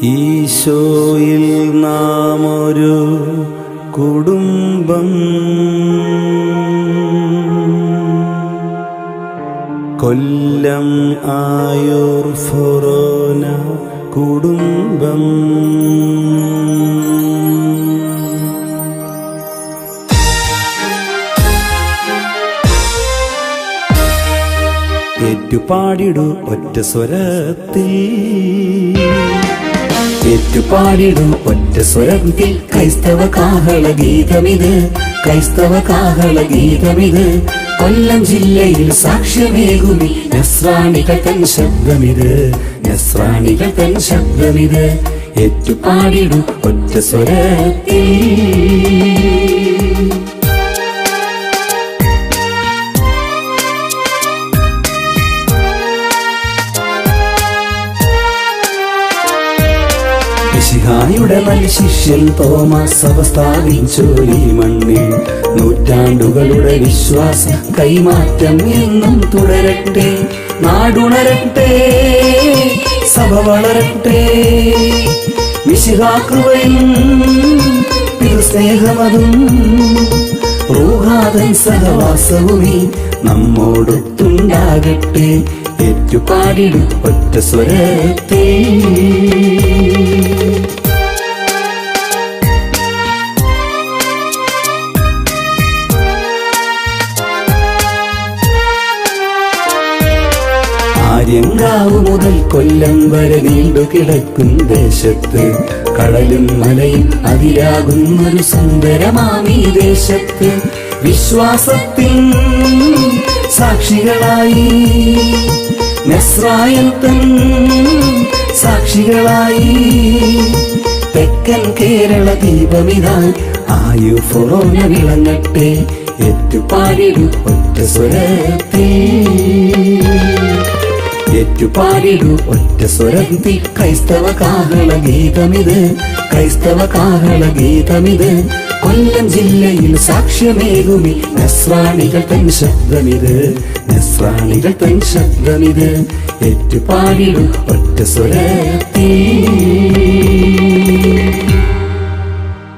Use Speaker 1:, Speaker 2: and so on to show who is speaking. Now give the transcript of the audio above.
Speaker 1: ഈശോയിൽ നാം ഒരു കുടുംബം, കൊല്ലം ആയൂർ ഫൊറോന കുടുംബം. ഏറ്റുപാടിടു ഒറ്റ സ്വരത്തിൽ, ഏറ്റുപാടിടു ഒറ്റ സ്വരത്തിൽ ക്രൈസ്തവ കാഹള ഗീതമിത്, ക്രൈസ്തവ കാഹള ഗീതമിത്. കൊല്ലം ജില്ലയിൽ സാക്ഷ്യമേകുമി നസ്രാണികൾ തൻ ശബ്ദമിത്, നസ്രാണികൾ തൻ ശബ്ദമിത്. ഏറ്റുപാടിടു ഒറ്റ സ്വരത്തിൽ. മിശിഹായുടെ നല്ല ശിഷ്യൻ തോമസ് സഭ സ്ഥാപിച്ചു ഈ മണ്ണിൽ. നൂറ്റാണ്ടുകളുടെ വിശ്വാസം കൈമാറ്റം എന്നും തുടരട്ടെ. നാടുണരട്ടെ, സഭ വളരട്ടെ. മിശിഹാകൃപയും പിതൃസ്നേഹമതും റൂഹാതൻ സഹവാസവുമേ നമ്മോടൊത്തുണ്ടാകട്ടെ. ഏറ്റുപാടിടു ഒറ്റ സ്വരത്തിൽ. ആര്യങ്കാവ് മുതൽ കൊല്ലം വരെ നീണ്ടു കിടക്കും ദേശത്ത്, കടലും മലയും അതിരാകുന്നൊരു സുന്ദരമാമീ ദേശത്ത്. വിശ്വാസത്തിൻ സാക്ഷികളായി നസ്രായൻ തൻ സാക്ഷികളായി തെക്കൻ കേരള ദീപമിതായി ആയൂർ ഫൊറോന വിളങ്ങട്ടെ. ഏറ്റുപാടിടു ഒറ്റ സ്വരത്തിൽ, ഏറ്റുപാടിടു ഒറ്റ സ്വരത്തിൽ ക്രൈസ്തവ കാഹള ഗീതമിത്, ക്രൈസ്തവ കാഹള ഗീതമിത്. കൊല്ലം ജില്ലയിൽ സാക്ഷ്യമേകുമി നസ്രാണികൾ തൻ ശബ്ദമിത്, നസ്രാണികൾ തൻ ശബ്ദമിത്. ഏറ്റുപാടിടു ഒറ്റ സ്വരത്തിൽ.